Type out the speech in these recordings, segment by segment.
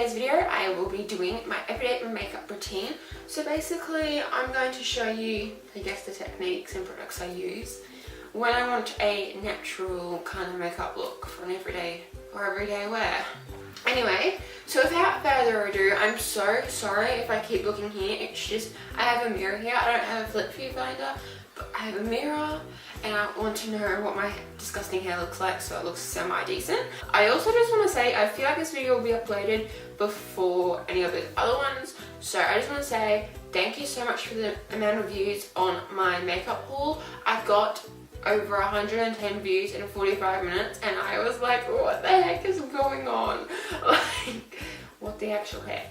today's video I will be doing my everyday makeup routine. So basically I'm going to show you, I guess, the techniques and products I use when I want a natural kind of makeup look for an everyday wear. Anyway, so without further ado, I'm so sorry if I keep looking here. It's just, I have a mirror here. I don't have a flip viewfinder, but I have a mirror and I want to know what my disgusting hair looks like so it looks semi-decent. I also just want to say, I feel like this video will be uploaded before any of the other ones. So I just want to say thank you so much for the amount of views on my makeup haul. I got over 110 views in 45 minutes and I was like, what the heck is going on? Like, what the actual heck?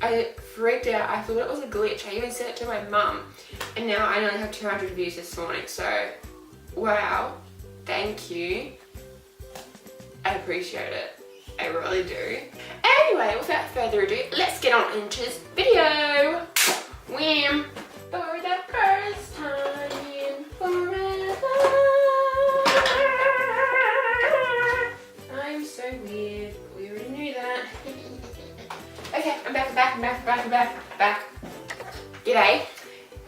I freaked out. I thought it was a glitch. I even sent it to my mum and now I only have 200 views this morning. So wow, thank you. I appreciate it. I really do. Anyway, without further ado, let's get on into this video. Wham! For the first time in forever. I'm so weird. We already knew that. Okay, I'm back. G'day.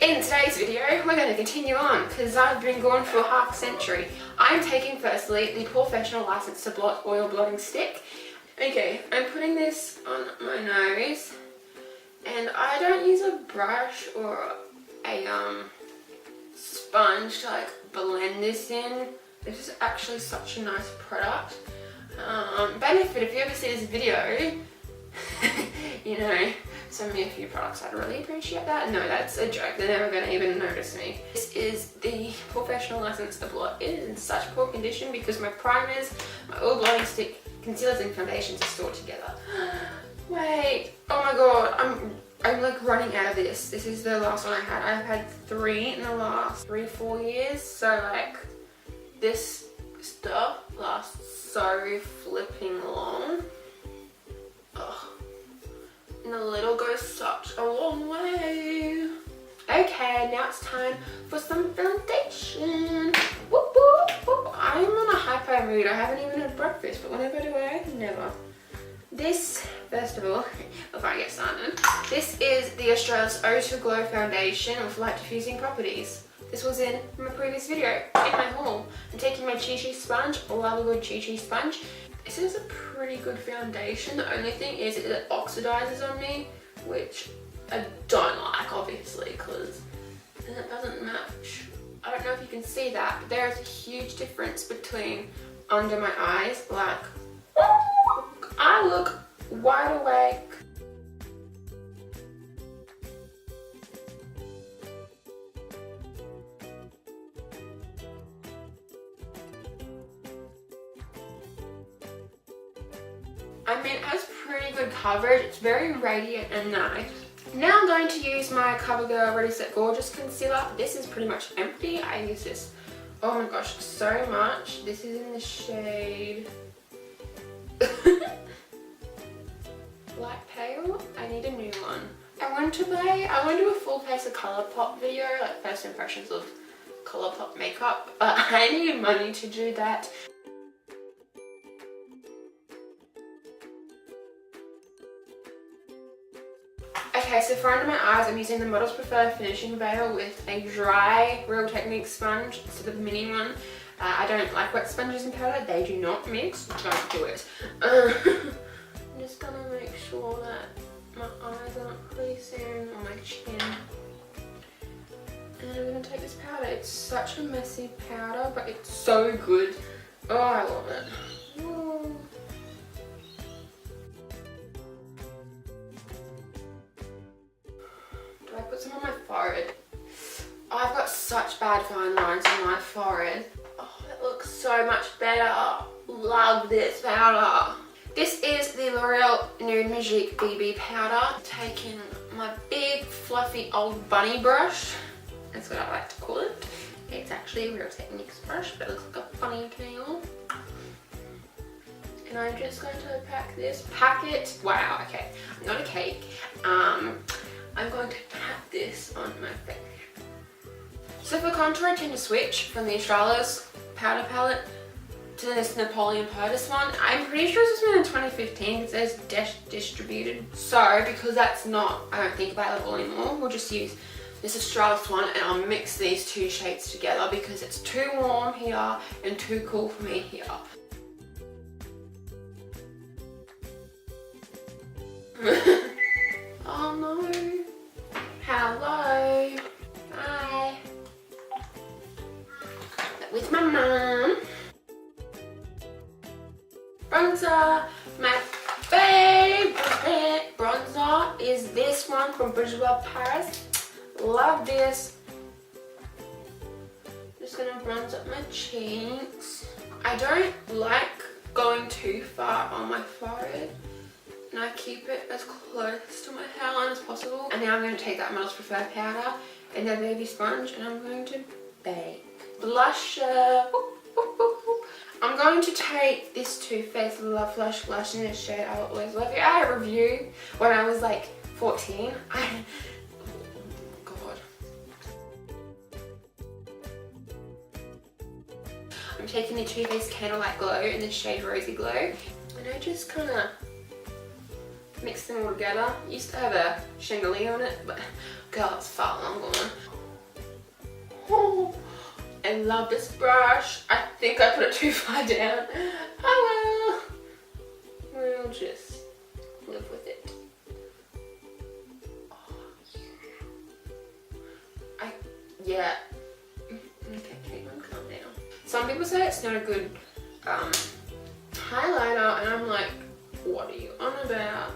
In today's video, we're going to continue on because I've been gone for half a century. I'm taking firstly the Professional License to Blot Oil Blotting Stick. Okay, I'm putting this on my nose and I don't use a brush or a sponge to like blend this in. This is actually such a nice product. Benefit, if you ever see this video, you know, send me a few products. I'd really appreciate that. No, that's a joke. They're never going to even notice me. This is the Professional License to Blot. It is in such poor condition because my primers, my oil blotting stick, concealers and foundations are stored together. Wait, oh my god, I'm like running out of this. This is the last one I had. I've had 3 in the last 3-4 years. So like, this stuff lasts so flipping long. Ugh. And the little goes such a long way. Okay, now it's time for some foundation. Whoop, whoop, whoop. I'm on a hypo mood. I haven't even had breakfast, but whenever do I? Never. This, first of all, before I get started, this is the Australia's O2 Glow Foundation with light diffusing properties. This was in my previous video, in my haul. I'm taking my Chi Chi sponge, a love a good Chi Chi sponge. This is a pretty good foundation. The only thing is it oxidizes on me, which I don't like, obviously, because then it doesn't match. I don't know if you can see that, but there is a huge difference between under my eyes. Like, I look wide awake. I mean, it has pretty good coverage. It's very radiant and nice. Now I'm going to use my CoverGirl Ready Set Gorgeous concealer. This is pretty much empty. I use this, oh my gosh, so much. This is in the shade Light Pale. I need a new one. I want to do a full face of Colourpop video, like first impressions of Colourpop makeup, but I need money to do that. Okay, so for under my eyes, I'm using the Models Prefer Finishing Veil with a dry Real Techniques sponge, so the mini one. I don't like wet sponges and powder, they do not mix, don't do it. I'm just gonna make sure that my eyes aren't creasing or my chin. And I'm gonna take this powder. It's such a messy powder, but it's so good. Oh, I love it. Oh. Do I put some on my forehead? Oh, I've got such bad fine lines on my forehead. Oh, it looks so much better. Love this powder. This is the L'Oreal Nude Magique BB powder. Taking my big fluffy old bunny brush. That's what I like to call it. It's actually a Real Techniques brush, but it looks like a funny tail. And I'm just going to pack this packet. Wow, okay, not a cake. I'm going to pat this on my face. So for contour, I tend to switch from the Australia's powder palette to this Napoleon Purtis one. I'm pretty sure this was made in 2015. It says distributed. So because that's not, I don't think, available anymore, we'll just use this Australis one, and I'll mix these two shades together because it's too warm here and too cool for me here. Oh no. Hello. Hi. With my mum. Bronzer. My favorite bronzer is this one from Bourjois Paris. Love this. Just gonna bronze up my cheeks. I don't like going too far on my forehead, and I keep it as close to my hairline as possible. And now I'm going to take that Models Prefer powder and that baby sponge, and I'm going to bake. Blusher. I'm going to take this Too Faced Love Flush blush in the shade I'll Always Love You. I had a review when I was like 14. I'm taking the Too Faced Candlelight Glow in the shade Rosy Glow, and I just kind of mix them all together. Used to have a chandelier on it, but girl, it's far long gone. Oh, I love this brush. I think I put it too far down. Oh well, we'll just live with it. Yeah. Okay, calm down. Some people say it's not a good highlighter, and I'm like, what are you on about?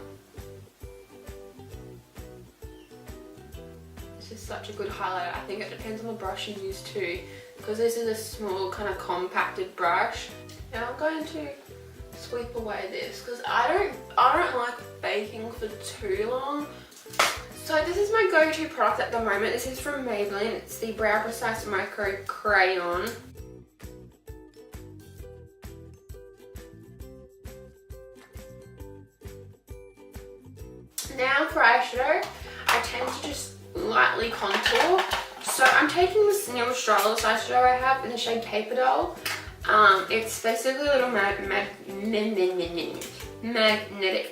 This is such a good highlighter. I think it depends on the brush you use too, because this is a small kind of compacted brush. And I'm going to sweep away this because I don't like baking for too long. So this is my go-to product at the moment. This is from Maybelline. It's the Brow Precise Micro Crayon. Now for eyeshadow, I tend to just lightly contour. So I'm taking this new Australis eyeshadow I have in the shade Paper Doll. It's basically a little magnetic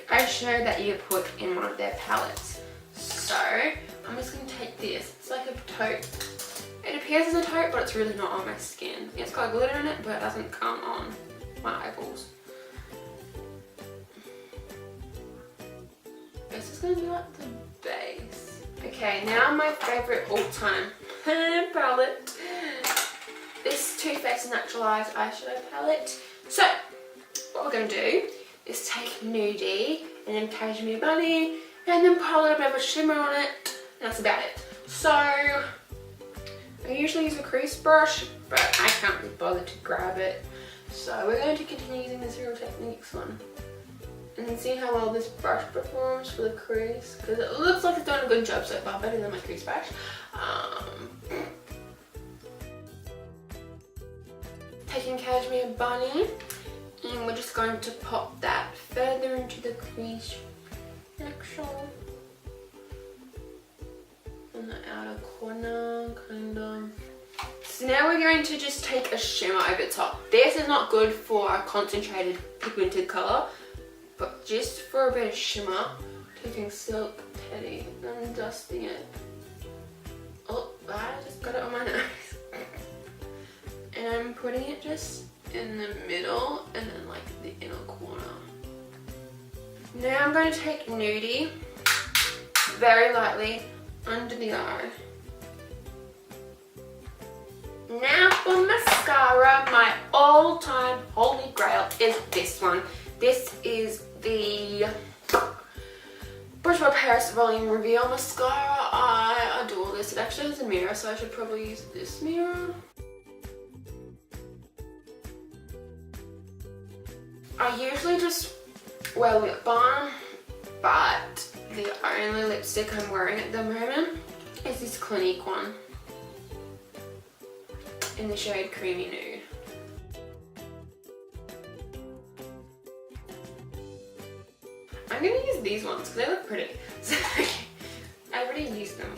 eyeshadow that you put in one of their palettes. So I'm just going to take this. It's like a taupe. It appears as a taupe, but it's really not on my skin. It's got glitter in it, but it doesn't come on my eyeballs. This is going to be like the base. Okay, now my favourite all-time palette. This Too Faced Naturalized eyeshadow palette. So, what we're going to do is take Nudie and then Cashmere Bunny and then put a little bit of a shimmer on it, and that's about it. So, I usually use a crease brush, but I can't be bothered to grab it. So we're going to continue using the Zero Techniques one. And then see how well this brush performs for the crease, because it looks like it's doing a good job so far, better than my crease brush. Taking Cashmere Bunny, and we're just going to pop that further into the crease section. On the outer corner, kind of. So now we're going to just take a shimmer over top. This is not good for a concentrated pigmented colour, but just for a bit of shimmer, taking Silk Teddy and dusting it. Oh, I just got it on my nose. And I'm putting it just in the middle and then like the inner corner. Now I'm going to take Nudie very lightly under the eye. Now for mascara, my all-time holy grail is this one. This is the Bourjois Paris Volume Reveal Mascara. I adore this. It actually has a mirror, so I should probably use this mirror. I usually just wear lip balm, but the only lipstick I'm wearing at the moment is this Clinique one in the shade Creamy Nude. I'm going to use these ones because they look pretty. So I already used them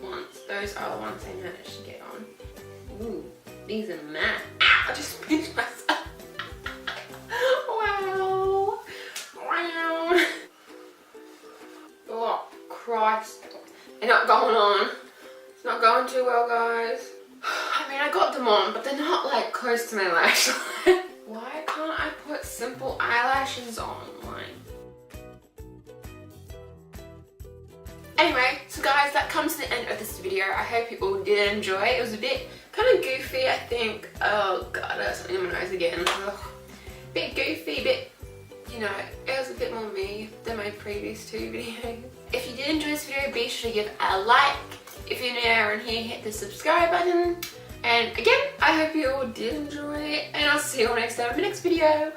once. Those are the ones I managed to get on. Ooh, these are matte. Ow, I just pinched myself. on. Oh, Christ. They're not going on. It's not going too well, guys. I mean, I got them on, but they're not like close to my lash line. Why can't I put simple eyelashes on? Anyway, so guys, that comes to the end of this video. I hope you all did enjoy. It was a bit kind of goofy, I think. Oh god, I got something in my nose again. Ugh. Bit goofy, bit, you know, it was a bit more me than my previous two videos. If you did enjoy this video, be sure to give a like. If you're new around here, hit the subscribe button. And again, I hope you all did enjoy it, and I'll see you all next time in my next video.